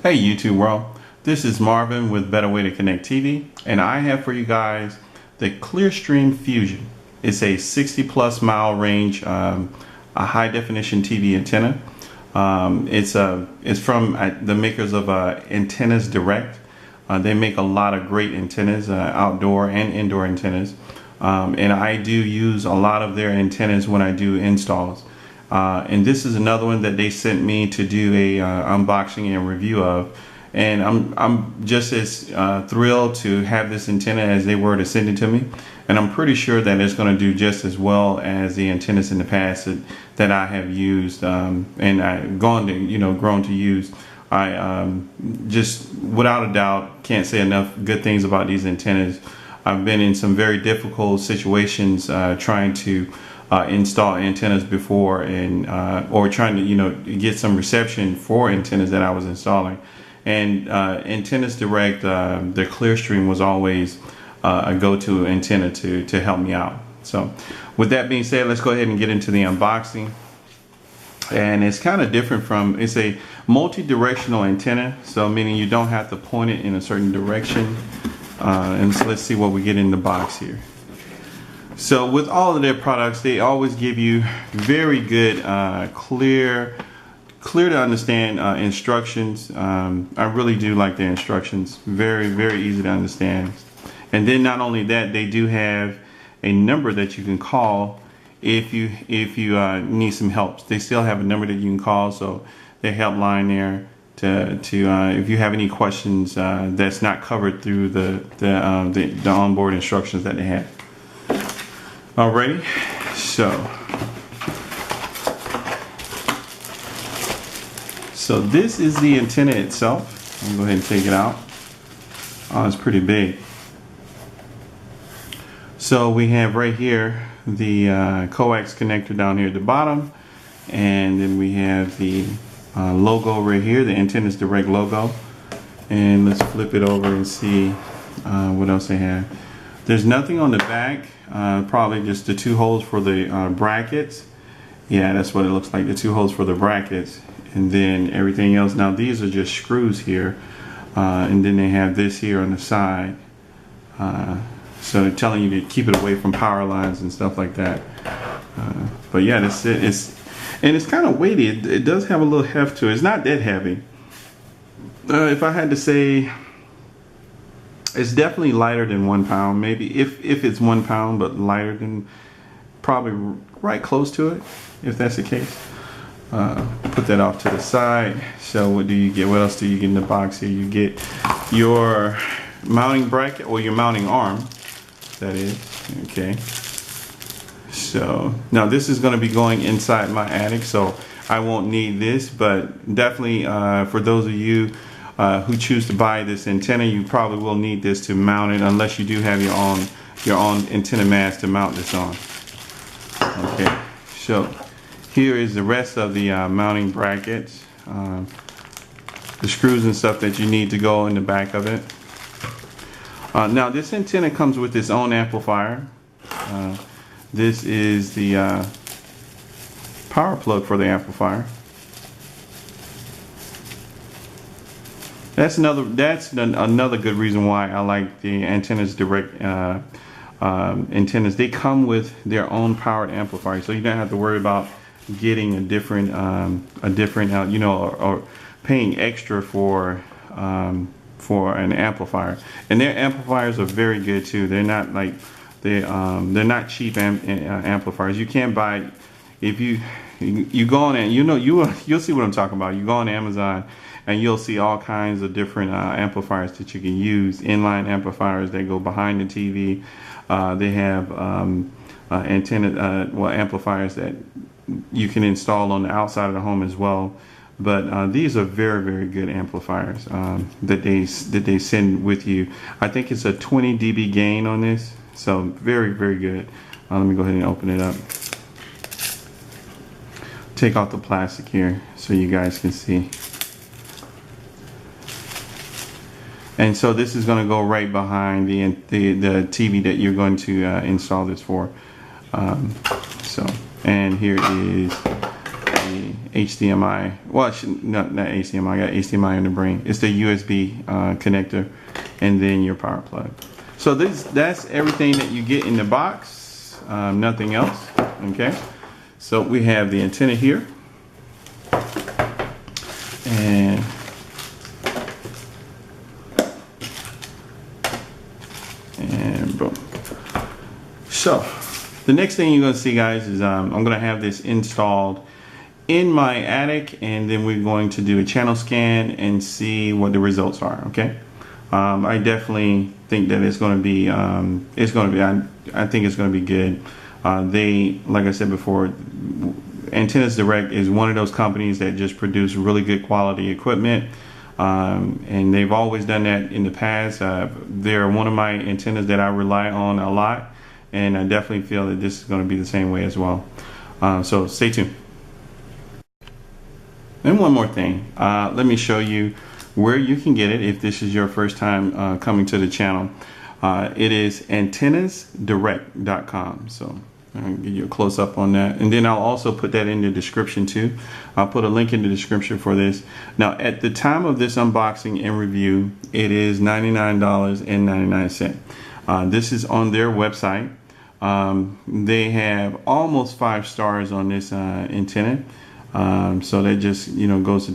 Hey YouTube world, this is Marvin with Better Way to Connect TV, and I have for you guys the ClearStream FUSION. It's a 60+ mile range, a high definition TV antenna. It's from the makers of Antennas Direct. They make a lot of great antennas, outdoor and indoor antennas, and I do use a lot of their antennas when I do installs. And this is another one that they sent me to do a unboxing and review of, and I'm just as thrilled to have this antenna as they were to send it to me, and I'm pretty sure that it's going to do just as well as the antennas in the past that I have used and I've grown to use. I just without a doubt can't say enough good things about these antennas. I've been in some very difficult situations trying to install antennas before, and or trying to get some reception for antennas that I was installing, and Antennas Direct, the ClearStream was always a go-to antenna to help me out. So with that being said, let's go ahead and get into the unboxing. And it's kind of different from, it's a multi-directional antenna, so meaning you don't have to point it in a certain direction. And so let's see what we get in the box here. So with all of their products, they always give you very good, clear to understand instructions. I really do like their instructions. Very, very easy to understand. And then not only that, they do have a number that you can call if you need some help. They still have a number that you can call, so their helpline there to if you have any questions that's not covered through the onboard instructions that they have. Alrighty, so this is the antenna itself. I'm gonna go ahead and take it out. Oh, it's pretty big. So we have right here the coax connector down here at the bottom, and then we have the logo right here, the Antennas Direct logo. And let's flip it over and see what else they have. There's nothing on the back, probably just the two holes for the brackets. Yeah, that's what it looks like, the two holes for the brackets, and then everything else. Now these are just screws here, and then they have this here on the side. So they're telling you to keep it away from power lines and stuff like that. But yeah, that's it. It's kind of weighty. It does have a little heft to it. It's not that heavy. If I had to say, it's definitely lighter than 1 pound, maybe if it's 1 pound, but lighter than, probably right close to it, if that's the case. Put that off to the side. So what do you get? What else do you get in the box here? You get your mounting bracket, or your mounting arm, that is. Okay. So now this is going to be going inside my attic, so I won't need this, but definitely for those of you who choose to buy this antenna, you probably will need this to mount it, unless you do have your own antenna mast to mount this on. Okay, so here is the rest of the mounting brackets, the screws and stuff that you need to go in the back of it. Now this antenna comes with its own amplifier. This is the power plug for the amplifier. That's another good reason why I like the Antennas Direct antennas. They come with their own powered amplifier, so you don't have to worry about getting a different or paying extra for an amplifier. And their amplifiers are very good too. They're not like they're not cheap amplifiers. You can't buy, if you go on and you'll see what I'm talking about. You go on Amazon and you'll see all kinds of different amplifiers that you can use. Inline amplifiers that go behind the TV. They have amplifiers that you can install on the outside of the home as well. But these are very, very good amplifiers that they send with you. I think it's a 20 dB gain on this, so very, very good. Let me go ahead and open it up. Take off the plastic here so you guys can see. And so this is going to go right behind the TV that you're going to install this for. And here is the HDMI. Well, not HDMI. I got HDMI in the brain. It's the USB connector, and then your power plug. So that's everything that you get in the box. Nothing else. Okay. So we have the antenna here, and boom. So the next thing you're going to see, guys, is I'm going to have this installed in my attic, and then we're going to do a channel scan and see what the results are. Okay. I definitely think that it's going to be I think it's going to be good. They, like I said before, Antennas Direct is one of those companies that just produce really good quality equipment, and they've always done that in the past. They're one of my antennas that I rely on a lot, and I definitely feel that this is going to be the same way as well. So stay tuned. And one more thing, let me show you where you can get it if this is your first time coming to the channel. It is antennasdirect.com. So I'll give you a close up on that, and then I'll also put that in the description too. I'll put a link in the description for this. Now, at the time of this unboxing and review, it is $99.99. This is on their website. They have almost 5 stars on this antenna. So that just, you know, goes to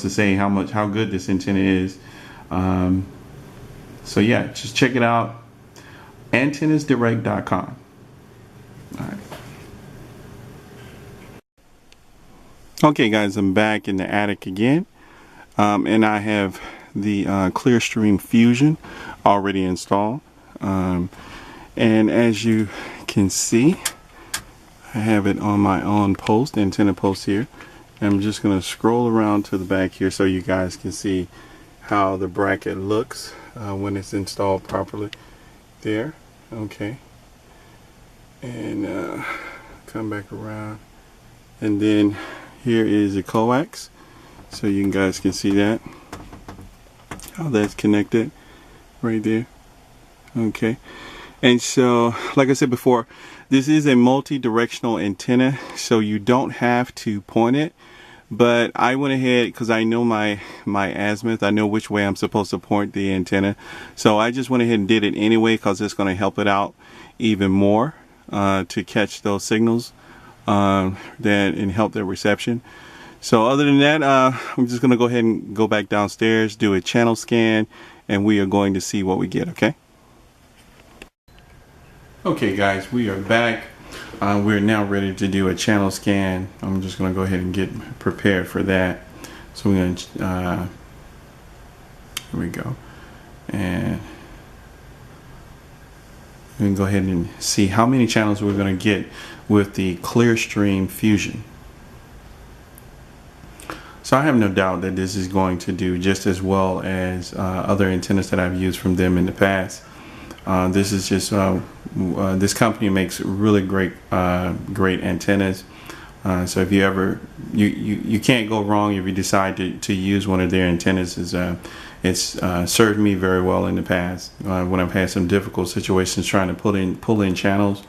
say how good this antenna is. So yeah, just check it out. Antennasdirect.com. All right. Okay, guys, I'm back in the attic again, and I have the ClearStream Fusion already installed. And as you can see, I have it on my own post, antenna post here. I'm just going to scroll around to the back here so you guys can see how the bracket looks when it's installed properly. There, okay. And come back around, and then here is the coax, so you guys can see that, how that's connected right there. Okay. And so, like I said before, this is a multi-directional antenna, so you don't have to point it. But I went ahead, because I know my azimuth, I know which way I'm supposed to point the antenna. So I just went ahead and did it anyway, because it's going to help it out even more to catch those signals and help their reception. So other than that, I'm just going to go ahead and go back downstairs, do a channel scan, and we are going to see what we get, okay? Okay, guys, we are back. We're now ready to do a channel scan. I'm just going to go ahead and get prepared for that. So we're going to, here we go. And we can go ahead and see how many channels we're going to get with the ClearStream Fusion. So I have no doubt that this is going to do just as well as other antennas that I've used from them in the past. This is just this company makes really great antennas. So if you ever you can't go wrong if you decide to use one of their antennas. It's served me very well in the past when I've had some difficult situations trying to pull in channels.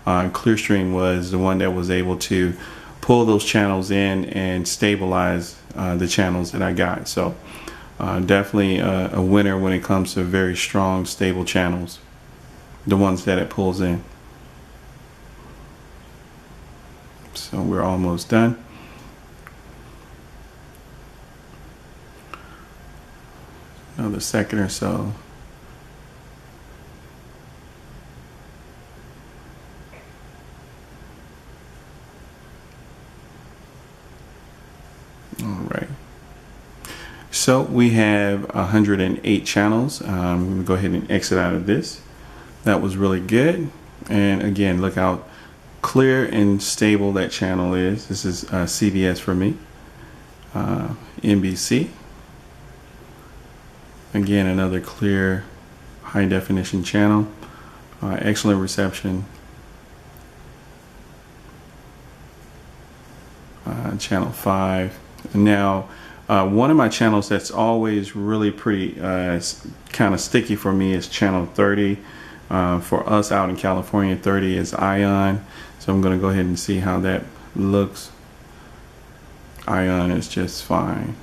ClearStream was the one that was able to pull those channels in and stabilize the channels that I got. So definitely a winner when it comes to very strong, stable channels, the ones that it pulls in. So we're almost done. Another second or so. All right. So we have 108 channels. I'm going to go ahead and exit out of this. That was really good. And again, look how clear and stable that channel is. This is CBS for me. NBC. Again, another clear, high definition channel. Excellent reception. Channel 5. Now, one of my channels that's always really pretty kind of sticky for me is channel 30. For us out in California, 30 is ion. So I'm going to go ahead and see how that looks. ion is just fine.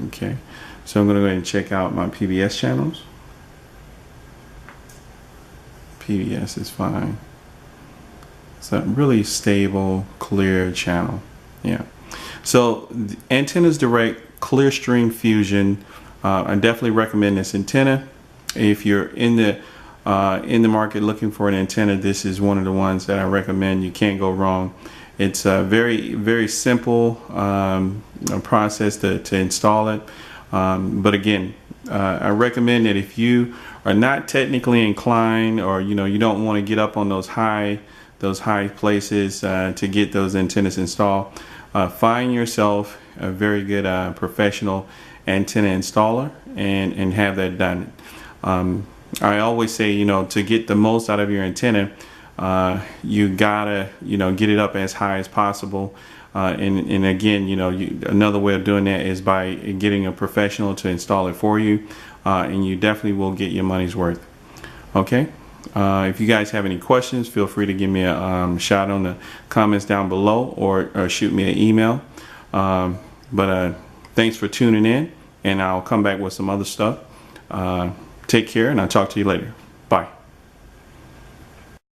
Okay, so I'm going to go ahead and check out my PBS channels. PBS is fine. It's a really stable, clear channel. Yeah. So the Antennas Direct ClearStream Fusion. I definitely recommend this antenna. If you're in the market looking for an antenna, this is one of the ones that I recommend. You can't go wrong. It's a very simple process to install it. But again, I recommend that if you are not technically inclined, or you don't want to get up on those high places to get those antennas installed, find yourself a very good professional antenna installer and have that done. I always say, to get the most out of your antenna, you gotta get it up as high as possible, and again, another way of doing that is by getting a professional to install it for you, and you definitely will get your money's worth. Okay. If you guys have any questions, feel free to give me a shout on the comments down below, or shoot me an email. But thanks for tuning in, and I'll come back with some other stuff. Take care, and I'll talk to you later. Bye.